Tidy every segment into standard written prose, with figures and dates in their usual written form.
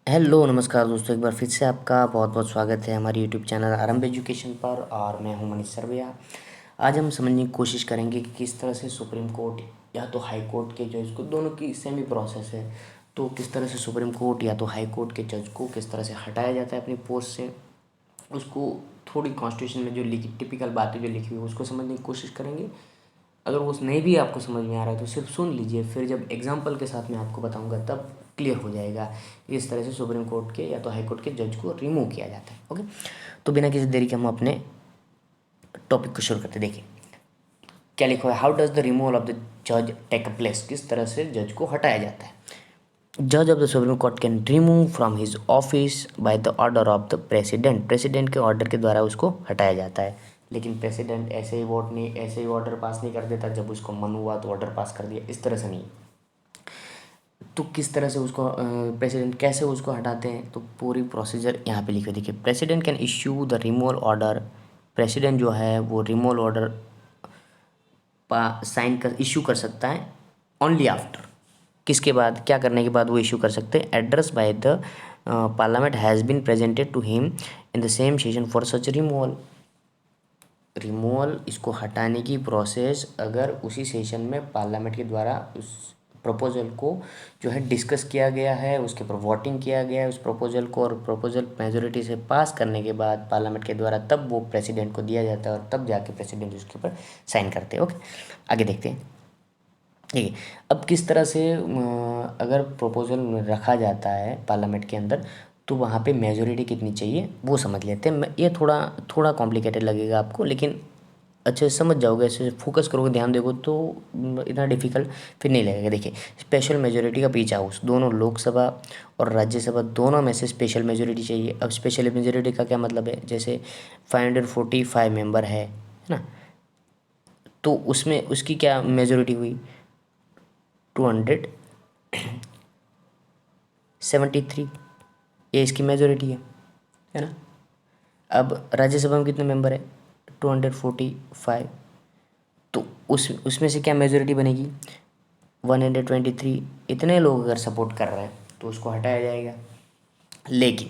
Hello नमस्कार दोस्तों, एक बार फिर से आपका बहुत बहुत स्वागत है हमारे यूट्यूब चैनल आरंभ एजुकेशन पर। और मैं हूं मनीष सरवैया। आज हम समझने की कोशिश करेंगे कि किस तरह से सुप्रीम कोर्ट या तो हाई कोर्ट के जज को, दोनों की सेम ही प्रोसेस है, तो किस तरह से सुप्रीम कोर्ट या तो हाई कोर्ट के जज को किस तरह से हटाया जाता है अपनी पोस्ट से। उसको थोड़ी कॉन्स्टिट्यूशन में जो लिखी टिपिकल बातें जो लिखी हुई है उसको समझने की कोशिश करेंगे। अगर वो नहीं भी आपको समझ में आ रहा है तो सिर्फ सुन लीजिए, फिर जब एग्जाम्पल के साथ मैं आपको बताऊंगा तब क्लियर हो जाएगा कि इस तरह से सुप्रीम कोर्ट के या तो हाई कोर्ट के जज को रिमूव किया जाता है। ओके, तो बिना किसी देरी के हम अपने टॉपिक को शुरू करते। देखिए क्या लिखा है, how does the removal of the जज टेक प्लेस, किस तरह से जज को हटाया जाता है। जज of the supreme court can remove from his office by the order of the president, president के ऑर्डर के द्वारा उसको हटाया जाता है। लेकिन प्रेसिडेंट ऐसे ही ऑर्डर पास नहीं कर देता, जब उसको मन हुआ तो ऑर्डर पास कर दिया, इस तरह से नहीं। तो किस तरह से उसको प्रेसिडेंट कैसे उसको हटाते हैं, तो पूरी प्रोसीजर यहाँ पे लिखी हुई देखिए। President can issue the removal order, president जो है वो रिमूवल ऑर्डर साइन कर इशू कर सकता है ओनली आफ्टर, किसके बाद, क्या करने के बाद वो इशू कर सकते हैं, address by the parliament has been presented to him in the same session for such removal. Removal, इसको हटाने की प्रोसेस अगर उसी सेशन में पार्लियामेंट के द्वारा उस प्रपोजल को जो है डिस्कस किया गया है, उसके ऊपर वोटिंग किया गया है उस प्रपोजल को, और प्रपोजल मेजोरिटी से पास करने के बाद पार्लियामेंट के द्वारा तब वो प्रेसिडेंट को दिया जाता है और तब जाके प्रेसिडेंट उसके ऊपर साइन करते हैं। ओके, आगे देखते हैं। ठीक है, अब किस तरह से अगर प्रपोजल रखा जाता है पार्लियामेंट के अंदर तो वहाँ पे मेजोरिटी कितनी चाहिए वो समझ लेते हैं। ये थोड़ा थोड़ा कॉम्प्लिकेटेड लगेगा आपको, लेकिन अच्छे से समझ जाओगे, ऐसे फोकस करोगे, ध्यान दोगे तो इतना डिफिकल्ट फिर नहीं लगेगा। देखिए, स्पेशल मेजोरिटी का बीच हाउस, दोनों लोकसभा और राज्यसभा दोनों में से स्पेशल मेजोरिटी चाहिए। अब स्पेशल मेजोरिटी का क्या मतलब है, जैसे 545 मेंबर है ना, तो उसमें उसकी क्या मेजोरिटी हुई, 273, ये इसकी मेजोरिटी है ना। अब राज्यसभा में कितने मेंबर है, 245, तो उसमें से क्या मेजोरिटी बनेगी, 123। इतने लोग अगर सपोर्ट कर रहे हैं तो उसको हटाया जाएगा। लेकिन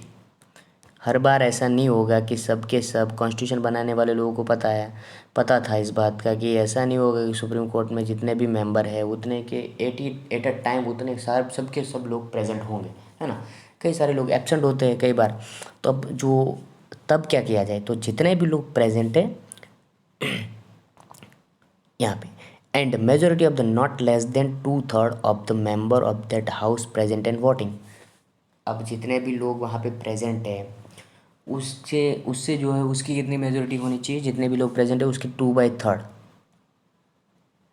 हर बार ऐसा नहीं होगा कि सबके सब कॉन्स्टिट्यूशन बनाने वाले लोगों को पता था इस बात का, कि ऐसा नहीं होगा कि सुप्रीम कोर्ट में जितने भी मेंबर है उतने के 80 एट अ टाइम उतने सारे सबके सब लोग प्रेजेंट होंगे, है ना। कई सारे लोग एब्सेंट होते हैं कई बार। तो तब क्या किया जाए, तो जितने भी लोग प्रेजेंट है यहाँ पे, and majority of the not less than 2/3 of the member of that house present and voting. अब जितने भी लोग वहाँ पे प्रेजेंट है उससे उससे जो है उसकी कितनी मेजोरिटी होनी चाहिए, जितने भी लोग प्रेजेंट है उसकी 2/3,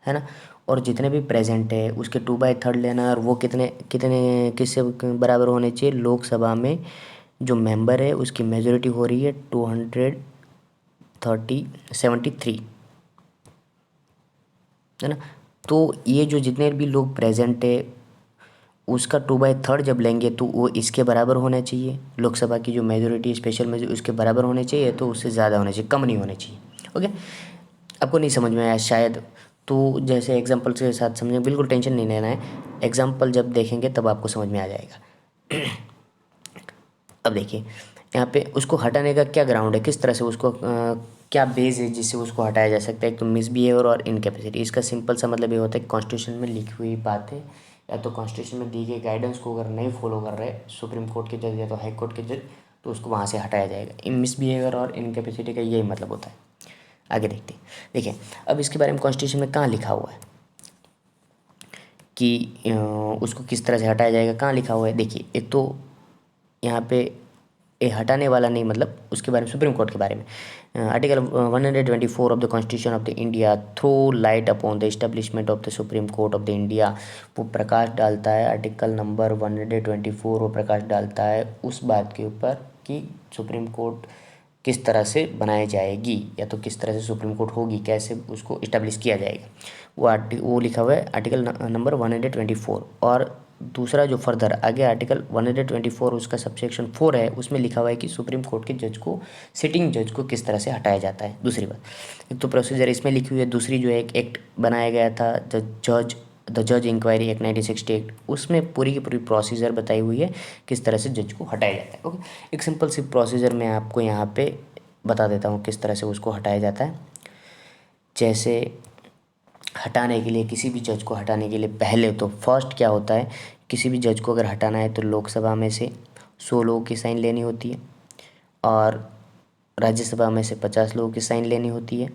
है ना। और जितने भी प्रेजेंट है उसके 2/3 लेना, और वो कितने कितने किससे बराबर होने चाहिए, लोकसभा में जो मेंबर है उसकी मेजोरिटी हो रही है 273, है ना। तो ये जो जितने भी लोग प्रेजेंट है उसका 2/3 जब लेंगे तो वो इसके बराबर होना चाहिए, लोकसभा की जो मेजोरिटी स्पेशल मेजोरिटी उसके बराबर होने चाहिए, तो उससे ज़्यादा होना चाहिए, कम नहीं होने चाहिए। ओके, आपको नहीं समझ में आया शायद, तो जैसे एग्जांपल के साथ समझें, बिल्कुल टेंशन नहीं लेना है, एग्जांपल जब देखेंगे तब आपको समझ में आ जाएगा। अब देखिए यहाँ पे उसको हटाने का क्या ग्राउंड है, किस तरह से उसको क्या बेस है जिससे उसको हटाया जा सकता है। एक तो मिसबिहेवियर और इनकैपेसिटी, इसका सिंपल सा मतलब ये होता है कॉन्स्टिट्यूशन में लिखी हुई बातें या तो कॉन्स्टिट्यूशन में दी गई गाइडेंस को अगर नहीं फॉलो कर रहे सुप्रीम कोर्ट के जज या तो हाई कोर्ट के जज, तो उसको वहाँ से हटाया जाएगा। इन मिसबिहेवियर और इनकैपेसिटी का यही मतलब होता है। आगे देखते हैं। देखिए, अब इसके बारे में कॉन्स्टिट्यूशन में कहाँ लिखा हुआ है कि उसको किस तरह से हटाया जाएगा, कहाँ लिखा हुआ है। देखिए, एक तो यहाँ पे ये हटाने वाला नहीं, मतलब उसके बारे में सुप्रीम कोर्ट के बारे में article 124 of the constitution of the India throw light upon the establishment of the supreme court of the India. वो प्रकाश डालता है, आर्टिकल नंबर 124 वो प्रकाश डालता है उस बात के ऊपर कि सुप्रीम कोर्ट किस तरह से बनाई जाएगी, या तो किस तरह से सुप्रीम कोर्ट होगी, कैसे उसको इस्टेब्लिश किया जाएगा। वो लिखा हुआ है आर्टिकल नंबर 124। और दूसरा जो फर्दर आगे आर्टिकल 124 उसका सबसेक्शन 4 है, उसमें लिखा हुआ है कि सुप्रीम कोर्ट के जज को, सिटिंग जज को किस तरह से हटाया जाता है। दूसरी बात, एक तो प्रोसीजर इसमें लिखी हुई है, दूसरी जो है एक एक्ट बनाया गया था, द जज द जज इंक्वायरी एक्ट 1968, उसमें पूरी की पूरी प्रोसीजर बताई हुई है किस तरह से जज को हटाया जाता है। ओके, एक सिंपल सी प्रोसीजर मैं आपको यहाँ पे बता देता हूँ किस तरह से उसको हटाया जाता है। जैसे हटाने के लिए, किसी भी जज को हटाने के लिए पहले तो फर्स्ट क्या होता है, किसी भी जज को अगर हटाना है तो लोकसभा में से 100 लोगों की साइन लेनी होती है और राज्यसभा में से 50 लोगों की साइन लेनी होती है।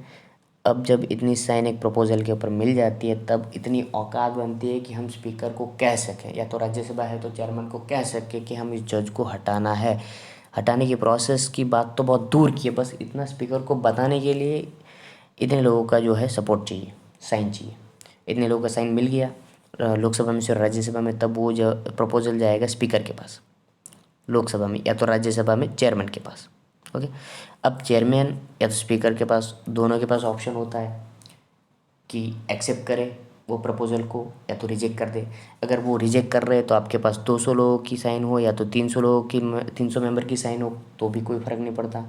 अब जब इतनी साइन एक प्रपोजल के ऊपर मिल जाती है तब इतनी औकात बनती है कि हम स्पीकर को कह सकें, या तो राज्यसभा है तो चेयरमैन को कह सकें कि हम इस जज को हटाना है। हटाने की प्रोसेस की बात तो बहुत दूर की है, बस इतना स्पीकर को बताने के लिए इतने लोगों का जो है सपोर्ट चाहिए, साइन चाहिए। इतने लोगों का साइन मिल गया लोकसभा में से और राज्यसभा में, तब वो जो प्रपोजल जाएगा स्पीकर के पास लोकसभा में, या तो राज्यसभा में चेयरमैन के पास। ओके, अब चेयरमैन या तो स्पीकर के पास, दोनों के पास ऑप्शन होता है कि एक्सेप्ट करे वो प्रपोजल को या तो रिजेक्ट कर दे। अगर वो रिजेक्ट कर रहे हैं तो आपके पास 200 लोगों की साइन हो या तो 300 लोगों की 300 मेंबर की साइन हो तो भी कोई फ़र्क नहीं पड़ता।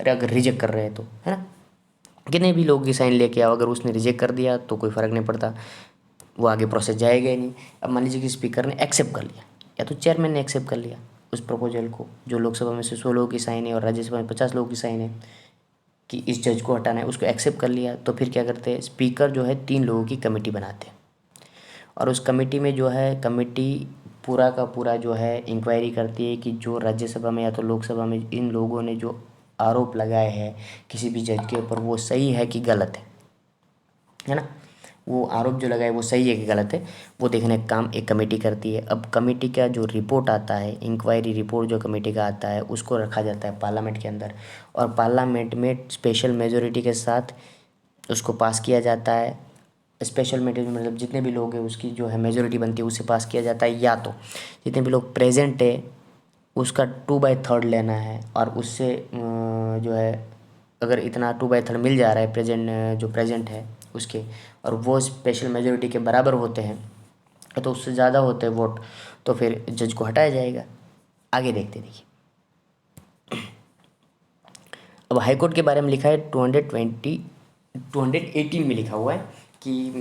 अरे अगर रिजेक्ट कर रहे हैं तो, है ना, कितने भी लोगों की साइन लेके आओ, अगर उसने रिजेक्ट कर दिया तो कोई फ़र्क नहीं पड़ता, वो आगे प्रोसेस जाएगा ही नहीं। अब मान लीजिए कि स्पीकर ने एक्सेप्ट कर लिया या तो चेयरमैन ने एक्सेप्ट कर लिया उस प्रपोजल को, जो लोकसभा में से 100 लोगों की साइन है और राज्यसभा में 50 लोगों की साइन है कि इस जज को हटाना है, उसको एक्सेप्ट कर लिया, तो फिर क्या करते हैं, स्पीकर जो है 3 लोगों की कमेटी बनाते हैं और उस कमेटी में जो है कमेटी पूरा का पूरा जो है इंक्वायरी करती है कि जो राज्यसभा में या तो लोकसभा में इन लोगों ने जो आरोप लगाए हैं किसी भी जज के ऊपर वो सही है कि गलत है ना, वो आरोप जो लगाए वो सही है कि गलत है, वो देखने का काम एक कमेटी करती है। अब कमेटी का जो रिपोर्ट आता है, इंक्वायरी रिपोर्ट जो कमेटी का आता है, उसको रखा जाता है पार्लियामेंट के अंदर और पार्लियामेंट में स्पेशल मेजोरिटी के साथ उसको पास किया जाता है। स्पेशल मेजोरिटी मतलब जितने भी लोग हैं उसकी जो है मेजोरिटी बनती है उसे पास किया जाता है, या तो जितने भी लोग प्रेजेंट है उसका 2/3 लेना है और उससे जो है अगर इतना 2/3 मिल जा रहा है प्रेजेंट जो प्रेजेंट है उसके, और वो स्पेशल मेजोरिटी के बराबर होते हैं तो उससे ज़्यादा होते हैं वोट, तो फिर जज को हटाया जाएगा। आगे देखते देखिए, अब हाई कोर्ट के बारे में लिखा है 218 में लिखा हुआ है कि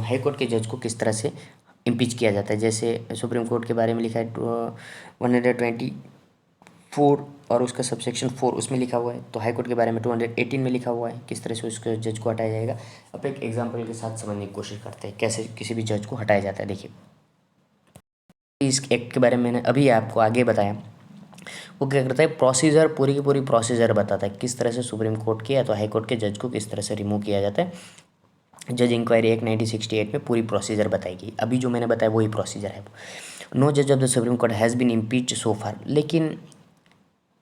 हाई कोर्ट के जज को किस तरह से इम्पीच किया जाता है। जैसे सुप्रीम कोर्ट के बारे में लिखा है 124 और उसका सबसेक्शन 4 उसमें लिखा हुआ है, तो हाई कोर्ट के बारे में 218 में लिखा हुआ है किस तरह से उसके जज को हटाया जाएगा। अब एक एग्जाम्पल के साथ समझने की कोशिश करते हैं कैसे किसी भी जज को हटाया जाता है। देखिए, इस एक्ट के बारे में मैंने अभी आपको आगे बताया, वो क्या करता है, प्रोसीजर पूरी की पूरी प्रोसीजर बताता है किस तरह से सुप्रीम कोर्ट के या तो हाई कोर्ट के जज को किस तरह से रिमूव किया जाता है। जज इंक्वायरी एक्ट 1968 में पूरी प्रोसीजर बताई गई, अभी जो मैंने बताया वही प्रोसीजर है। नो जज of the supreme Court has been impeached so far, लेकिन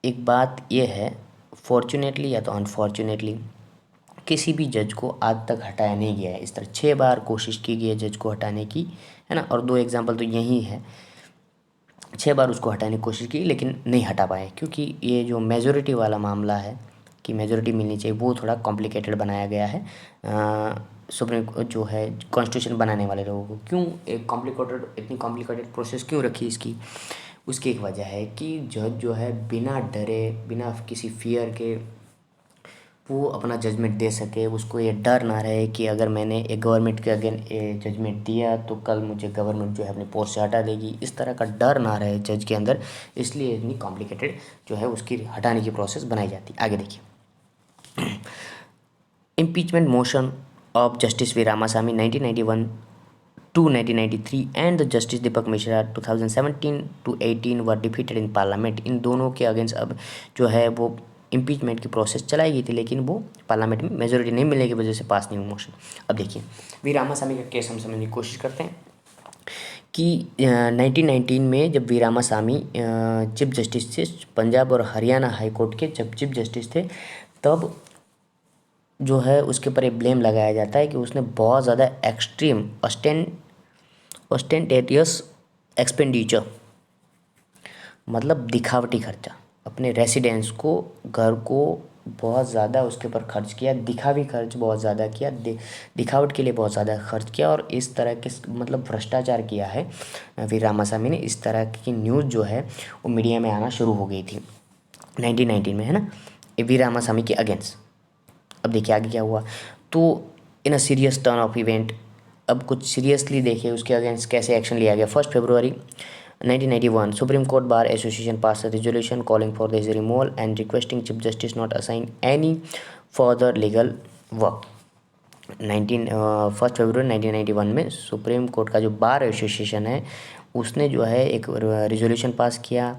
एक बात यह है, फॉर्चुनेटली या तो अनफॉर्चुनेटली किसी भी जज को आज तक हटाया नहीं गया है। इस तरह 6 बार कोशिश की गई है जज को हटाने की, है ना, और 2 एग्जाम्पल तो यही है। 6 बार उसको हटाने की कोशिश की लेकिन नहीं हटा पाए, क्योंकि ये जो मेजोरिटी वाला मामला है कि मेजोरिटी मिलनी चाहिए वो थोड़ा कॉम्प्लिकेटेड बनाया गया है सुप्रीम जो है कॉन्स्टिट्यूशन बनाने वाले लोगों को। क्यों एक कॉम्प्लिकेटेड, इतनी कॉम्प्लिकेटेड प्रोसेस क्यों रखी इसकी, उसकी एक वजह है कि जज जो है बिना डरे बिना किसी फियर के वो अपना जजमेंट दे सके, उसको ये डर ना रहे कि अगर मैंने एक गवर्नमेंट के अगेंस्ट जजमेंट दिया तो कल मुझे गवर्नमेंट जो है अपने पोस्ट से हटा देगी, इस तरह का डर ना रहे जज के अंदर, इसलिए इतनी कॉम्प्लिकेटेड जो है उसकी हटाने की प्रोसेस बनाई जाती है। आगे देखिए, impeachment motion of justice V Ramaswami 1991 to 1993 and the justice Deepak Mishra 2017 to 18 were defeated in parliament. इन दोनों के अगेंस्ट अब जो है वो इम्पीचमेंट की प्रोसेस चलाई गई थी, लेकिन वो पार्लियामेंट में मेजोरिटी नहीं मिलने की वजह से पास नहीं हुआ मोशन। अब देखिए, वी रामास्वामी का केस हम समझने की कोशिश करते हैं कि 1919 में जब वी रामास्वामी चीफ जस्टिस थे पंजाब और हरियाणा हाई कोर्ट के, जब चीफ जस्टिस थे तब जो है उसके ऊपर एक ब्लेम लगाया जाता है कि उसने बहुत ज़्यादा एक्सट्रीम ऑस्टेंटेटियस एक्सपेंडिचर, मतलब दिखावटी खर्चा, अपने रेसिडेंस को, घर को बहुत ज़्यादा उसके ऊपर खर्च किया, दिखावी खर्च बहुत ज़्यादा किया, दिखावट के लिए बहुत ज़्यादा खर्च किया और इस तरह के मतलब भ्रष्टाचार किया है वी रामास्वामी ने। इस तरह की न्यूज़ जो है वो मीडिया में आना शुरू हो गई थी 1919 में, है ना, वी रामास्वामी के अगेंस्ट। अब देखिए आगे क्या हुआ, तो in a serious turn of event अब कुछ सीरियसली देखिए उसके अगेंस्ट कैसे एक्शन लिया गया। 1 फरवरी 1991 supreme court bar association pass a resolution calling for this removal and requesting chief justice not assign any further legal work. 1 फरवरी 1991 में सुप्रीम कोर्ट का जो बार एसोसिएशन है उसने जो है एक रेजोल्यूशन पास किया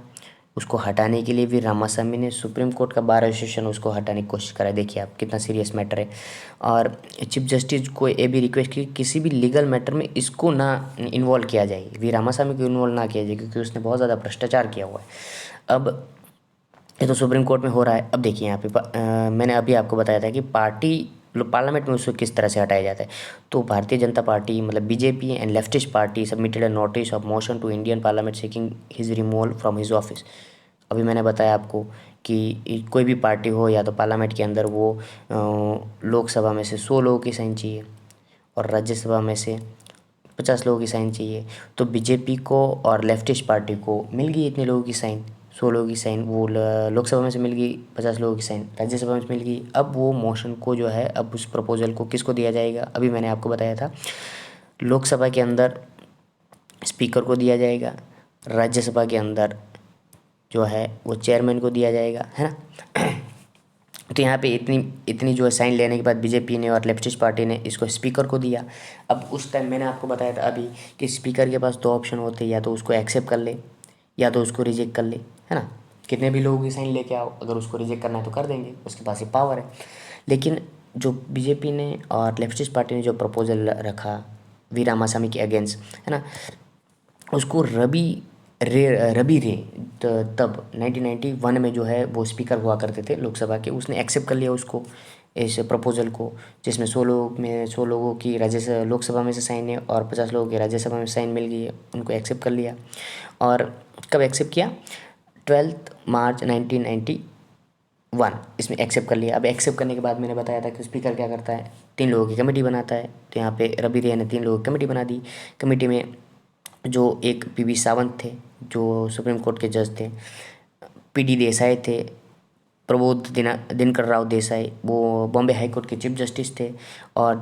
उसको हटाने के लिए भी। रामास्वामी ने सुप्रीम कोर्ट का बार एसोसिएशन उसको हटाने की कोशिश करा। देखिए आप कितना सीरियस मैटर है। और चीफ जस्टिस को ये भी रिक्वेस्ट की किसी भी लीगल मैटर में इसको ना इन्वॉल्व किया जाए, वी रामास्वामी को इन्वॉल्व ना किया जाए क्योंकि उसने बहुत ज़्यादा भ्रष्टाचार किया हुआ है। अब ये तो सुप्रीम कोर्ट में हो रहा है। अब देखिए यहाँ पे मैंने अभी आपको बताया था कि पार्लियामेंट में उसको किस तरह से हटाया जाता है। तो भारतीय जनता पार्टी मतलब BJP and leftist party submitted a notice of motion to Indian parliament seeking his removal from his office. अभी मैंने बताया आपको कि कोई भी पार्टी हो या तो पार्लियामेंट के अंदर वो लोकसभा में से 100 लोगों की साइन चाहिए और राज्यसभा में से 50 लोगों की साइन चाहिए। तो बीजेपी को और लेफ्टिस्ट पार्टी को मिल गई इतने लोगों की साइन, 100 लोगों की साइन। वो लोकसभा में से मिल गई 50 लोगों की साइन, राज्यसभा में से मिल गई। अब वो मोशन को जो है अब उस प्रपोजल को किसको दिया जाएगा, अभी मैंने आपको बताया था लोकसभा के अंदर स्पीकर को दिया जाएगा, राज्यसभा के अंदर जो है वो चेयरमैन को दिया जाएगा, है ना। तो यहाँ पे इतनी इतनी जो है साइन लेने के बाद बीजेपी ने और लेफ्टिस्ट पार्टी ने इसको स्पीकर को दिया। अब उस टाइम मैंने आपको बताया था अभी कि स्पीकर के पास 2 ऑप्शन होते हैं, या तो उसको एक्सेप्ट कर ले या तो उसको रिजेक्ट कर ले, है ना। कितने भी लोगों की साइन लेके आओ, अगर उसको रिजेक्ट करना है तो कर देंगे, उसके पास ये पावर है। लेकिन जो बीजेपी ने और लेफ्टिस्ट पार्टी ने जो प्रपोजल रखा वी रामास्वामी के अगेंस्ट, है ना, उसको रवि रे तब 1991 में जो है वो स्पीकर हुआ करते थे लोकसभा के, उसने एक्सेप्ट कर लिया उसको, इस प्रपोजल को, जिसमें 100 लोगों की राज्यसभा लोकसभा में से साइन है और 50 लोगों की राज्यसभा में साइन मिल गई है, उनको एक्सेप्ट कर लिया। और कब एक्सेप्ट किया, 12 मार्च 1991 इसमें एक्सेप्ट कर लिया। अब एक्सेप्ट करने के बाद मैंने बताया था कि स्पीकर क्या करता है, 3 लोगों की कमेटी बनाता है। तो यहाँ पे रवि रे ने 3 लोगों की कमेटी बना दी। कमेटी में जो एक पीवी सावंत थे जो सुप्रीम कोर्ट के जज थे, पीडी देसाई थे, प्रबोध दिनकर राव देसाई वो बॉम्बे हाई कोर्ट के चीफ जस्टिस थे, और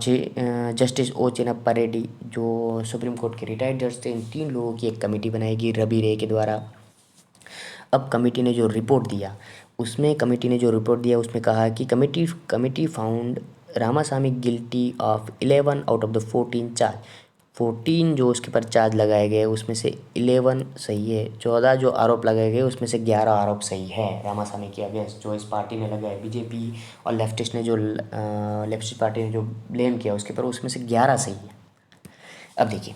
जस्टिस ओ चिन्नप्पा रेड्डी जो सुप्रीम कोर्ट के रिटायर्ड जज थे। इन 3 लोगों की एक कमेटी बनाएगी रवि रे के द्वारा। अब कमेटी ने जो रिपोर्ट दिया उसमें कहा कि committee found Ramaswami guilty of 11 out of the 14 charge. 14 जो उसके पर चार्ज लगाए गए उसमें से 11 सही है, 14 जो आरोप लगाए गए उसमें से 11 आरोप सही है रामास्वामी के अगेंस्ट जो इस पार्टी ने लगाए। बीजेपी और लेफ्टिस्ट पार्टी ने जो ब्लेम किया उसके पर उसमें से 11 सही है। अब देखिए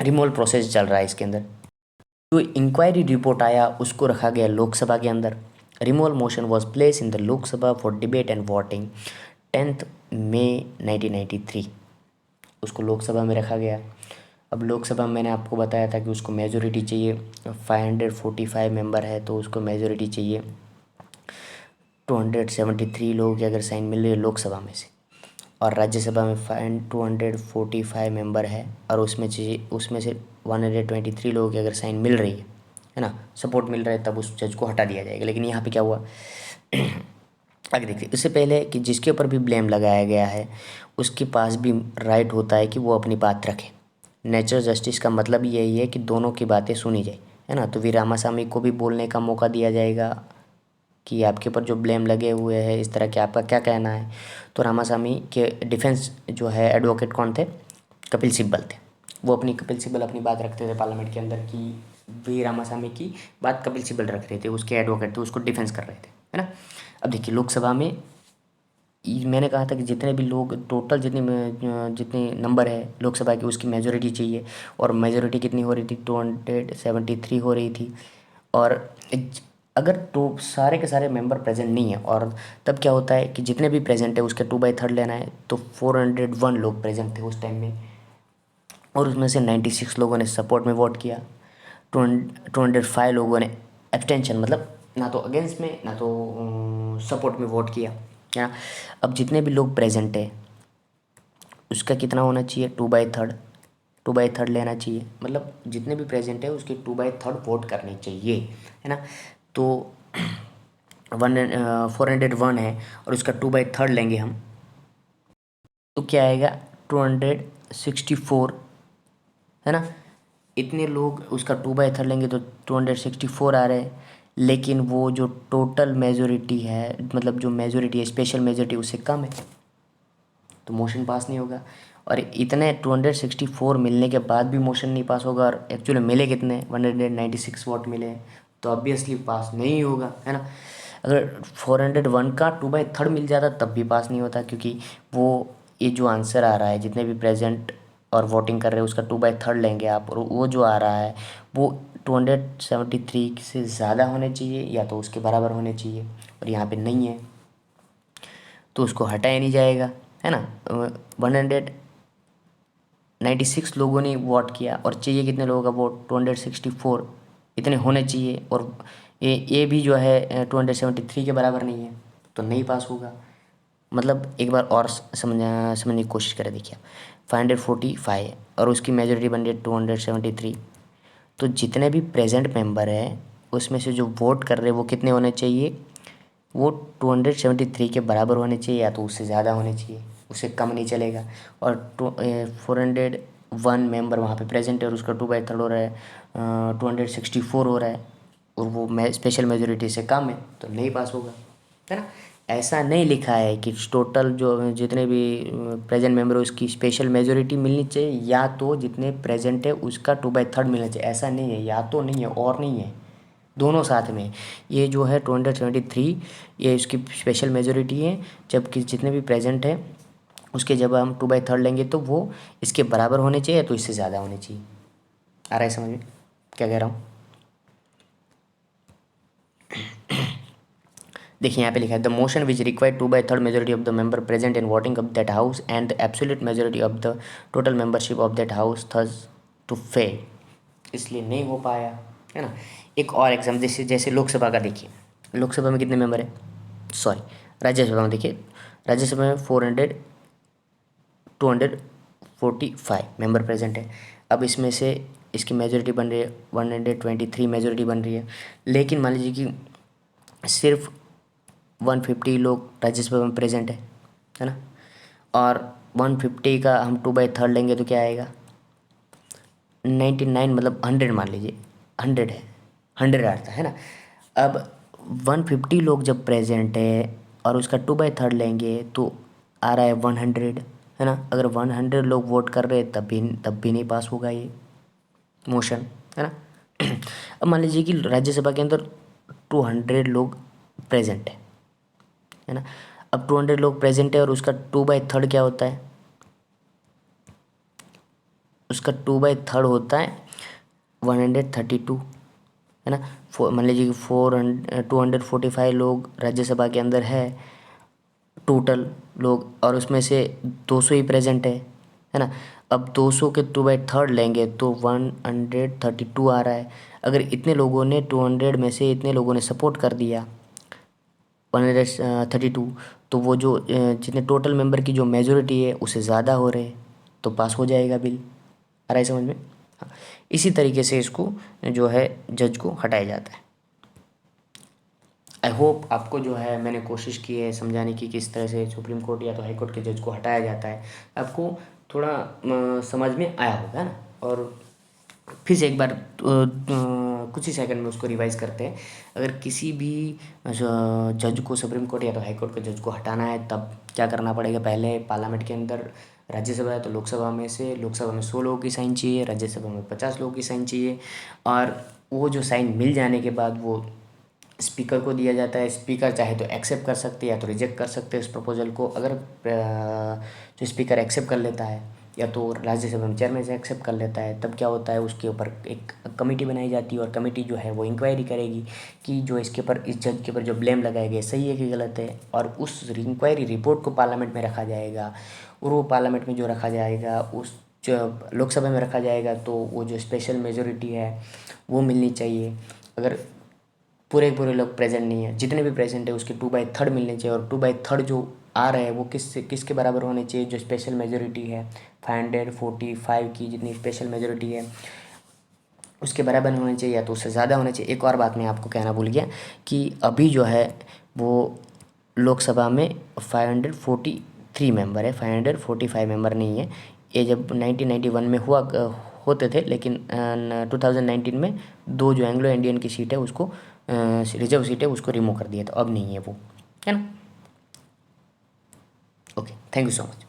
रिमूवल प्रोसेस चल रहा है इसके अंदर। जो इंक्वायरी रिपोर्ट आया उसको रखा गया लोकसभा के अंदर। Removal motion was place in the Lok Sabha for debate and voting 10 मई 1993। उसको लोकसभा में रखा गया। अब लोकसभा में मैंने आपको बताया था कि उसको मेजोरिटी चाहिए, 545 मेंबर है तो उसको मेजोरिटी चाहिए 273 लोगों की अगर साइन मिल रही है लोकसभा में से, और राज्यसभा में 245 मेंबर है और उसमें से 123 लोगों की अगर साइन मिल रही है ना, सपोर्ट मिल रहा है, तब उस जज को हटा दिया जाएगा। लेकिन यहाँ पे क्या हुआ आगे देखिए, इससे पहले कि जिसके ऊपर भी ब्लेम लगाया गया है उसके पास भी राइट होता है कि वो अपनी बात रखे। नेचुरल जस्टिस का मतलब यही है कि दोनों की बातें सुनी जाए, है ना। तो वी रामास्वामी को भी बोलने का मौका दिया जाएगा कि आपके ऊपर जो ब्लेम लगे हुए हैं इस तरह के, आपका क्या कहना है। तो रामास्वामी के डिफेंस जो है एडवोकेट कौन थे, कपिल सिब्बल थे। वो कपिल सिब्बल अपनी बात रखते थे पार्लियामेंट के अंदर कि वी रामास्वामी की बात कपिल सिब्बल रख रहे थे, उसके एडवोकेट थे, उसको डिफेंस कर रहे थे, है ना। अब देखिए लोकसभा में मैंने कहा था कि जितने भी लोग टोटल जितने नंबर है लोकसभा की उसकी मेजोरिटी चाहिए, और मेजोरिटी कितनी हो रही थी, 273 हो रही थी। और अगर तो सारे के सारे मेंबर प्रेजेंट नहीं है, और तब क्या होता है कि जितने भी प्रेजेंट है उसके 2/3 लेना है। तो 401 लोग प्रेजेंट थे उस टाइम में, और उसमें से 96 लोगों ने सपोर्ट में वोट किया, 205 लोगों ने एब्सटेंशन मतलब ना तो अगेंस्ट में ना तो सपोर्ट में वोट किया, है ना। अब जितने भी लोग प्रेजेंट है उसका कितना होना चाहिए, 2/3 लेना चाहिए, मतलब जितने भी प्रेजेंट है उसके 2/3 वोट करने चाहिए, है ना। तो 401 है और उसका 2/3 लेंगे हम, तो क्या आएगा, 264 है ना, इतने लोग उसका 2/3 लेंगे तो 264 आ रहे हैं। लेकिन वो जो टोटल मेजोरिटी है, मतलब जो मेजोरिटी है, स्पेशल मेजोरिटी, उससे कम है, तो मोशन पास नहीं होगा। और इतने 264 मिलने के बाद भी मोशन नहीं पास होगा, और एक्चुअली मिले कितने, 196 वोट मिले, तो ऑब्वियसली पास नहीं होगा, है ना। अगर 401 का 2/3 मिल जाता तब भी पास नहीं होता, क्योंकि वो ये जो आंसर आ रहा है, जितने भी प्रेजेंट और वोटिंग कर रहे हैं उसका 2/3 लेंगे आप, और वो जो आ रहा है वो 273 से ज़्यादा होने चाहिए या तो उसके बराबर होने चाहिए, और यहाँ पे नहीं है तो उसको हटाया नहीं जाएगा, है ना। 196 लोगों ने वोट किया, और चाहिए कितने लोगों का वोट, 264, इतने होने चाहिए, और ये भी जो है 273 के बराबर नहीं है, तो नहीं पास होगा। मतलब एक बार और समझने की कोशिश करें, देखिए 545 है और उसकी मेजोरिटी बन रही है 273, तो जितने भी प्रेजेंट मेंबर हैं उसमें से जो वोट कर रहे हैं वो कितने होने चाहिए, वो 273 के बराबर होने चाहिए या तो उससे ज़्यादा होने चाहिए, उससे कम नहीं चलेगा। और 401 मेंबर वहाँ पे प्रेजेंट है और उसका 2/3 हो रहा है, 264 हो रहा है, और वो स्पेशल मेजोरिटी से कम है, तो नहीं पास होगा, है ना। ऐसा नहीं लिखा है कि टोटल जो जितने भी प्रेजेंट मेंबर है उसकी स्पेशल मेजोरिटी मिलनी चाहिए, या तो जितने प्रेजेंट है उसका 2/3 मिलना चाहिए, ऐसा नहीं है, या तो नहीं है और नहीं है, दोनों साथ में। ये जो है 273 ये इसकी स्पेशल मेजोरिटी है, जबकि जितने भी प्रेजेंट है उसके जब हम 2/3 लेंगे तो वो इसके बराबर होने चाहिए, तो इससे ज़्यादा होने चाहिए। आ रहा है समझ में क्या कह रहा हूँ। देखिए यहाँ पे लिखा है the motion which required 2/3 majority of the member present in voting of that house and the absolute majority of the total membership of that house thus to fail, इसलिए नहीं हो पाया, है ना। एक और एग्जाम, जैसे जैसे लोकसभा का देखिए, लोकसभा में कितने मेंबर है, सॉरी राज्यसभा में देखिए, राज्यसभा में 245 मेंबर प्रेजेंट है। अब इसमें से इसकी मेजोरिटी बन रही है 123 मेजोरिटी बन रही है, लेकिन मान लीजिए कि सिर्फ 150 लोग राज्यसभा में प्रेजेंट है ना, और 150 का हम 2/3 लेंगे तो क्या आएगा, 99, मतलब 100 मान लीजिए, 100 है, 100 आता है ना। अब 150 लोग जब प्रेजेंट है और उसका 2/3 लेंगे तो आ रहा है 100, है ना। अगर 100 लोग वोट कर रहे हैं तब भी नहीं पास होगा ये मोशन, है ना। अब मान लीजिए कि राज्यसभा के अंदर 200 लोग प्रेजेंट है ना। अब 200 लोग प्रेजेंट है और उसका 2/3 क्या होता है, उसका 2/3 होता है 132, है ना। मान लीजिए कि 245 लोग राज्यसभा के अंदर है टोटल लोग, और उसमें से 200 ही प्रेजेंट है ना। अब 200 के 2/3 लेंगे तो 132 आ रहा है। अगर इतने लोगों ने 200 में से इतने लोगों ने सपोर्ट कर दिया 132, तो वो जो जितने टोटल मेंबर की जो मेजोरिटी है उससे ज़्यादा हो रहे, तो पास हो जाएगा बिल। आ रहा है समझ में। हाँ, इसी तरीके से इसको जो है जज को हटाया जाता है। आई होप आपको जो है मैंने कोशिश की है समझाने की किस तरह से सुप्रीम कोर्ट या तो हाई कोर्ट के जज को हटाया जाता है, आपको थोड़ा समझ में आया होगा ना। और फिर से एक बार कुछ ही सेकंड में उसको रिवाइज करते हैं। अगर किसी भी जज को सुप्रीम कोर्ट या तो हाई कोर्ट के जज को हटाना है तब क्या करना पड़ेगा, पहले पार्लियामेंट के अंदर राज्यसभा है तो लोकसभा में 100 लोगों की साइन चाहिए, राज्यसभा में 50 लोगों की साइन चाहिए, और वो जो साइन मिल जाने के बाद वो स्पीकर को दिया जाता है। स्पीकर चाहे तो एक्सेप्ट कर सकते हैं या तो रिजेक्ट कर सकते हैं उस प्रपोजल को। अगर जो स्पीकर एक्सेप्ट कर लेता है या तो राज्यसभा में चेयरमैन से एक्सेप्ट कर लेता है, तब क्या होता है उसके ऊपर एक कमेटी बनाई जाती है, और कमेटी जो है वो इंक्वायरी करेगी कि जो इसके ऊपर इस जज के ऊपर जो ब्लेम लगाए गए सही है कि गलत है, और उस इंक्वायरी रिपोर्ट को पार्लियामेंट में रखा जाएगा, और वो पार्लियामेंट में जो रखा जाएगा उस जो लोकसभा में रखा जाएगा, तो वो जो स्पेशल मेजोरिटी है वो मिलनी चाहिए। अगर पूरे लोग प्रेजेंट नहीं है, जितने भी प्रेजेंट है उसके 2/3 मिलने चाहिए, और 2/3 जो आ रहे हैं वो किसके बराबर होने चाहिए, जो स्पेशल मेजोरिटी है 545 की जितनी स्पेशल मेजोरिटी है उसके बराबर होने चाहिए या तो उससे ज़्यादा होने चाहिए। एक और बात मैं आपको कहना भूल गया कि अभी जो है वो लोकसभा में 543 मेंबर है, 545 मेंबर नहीं है। ये जब 1991 में होते थे, लेकिन 2019 में 2 जो एंग्लो इंडियन की सीट है उसको रिजर्व सीट है उसको रिमूव कर दिया, तो अब नहीं है वो, है ना। Okay, thank you so much.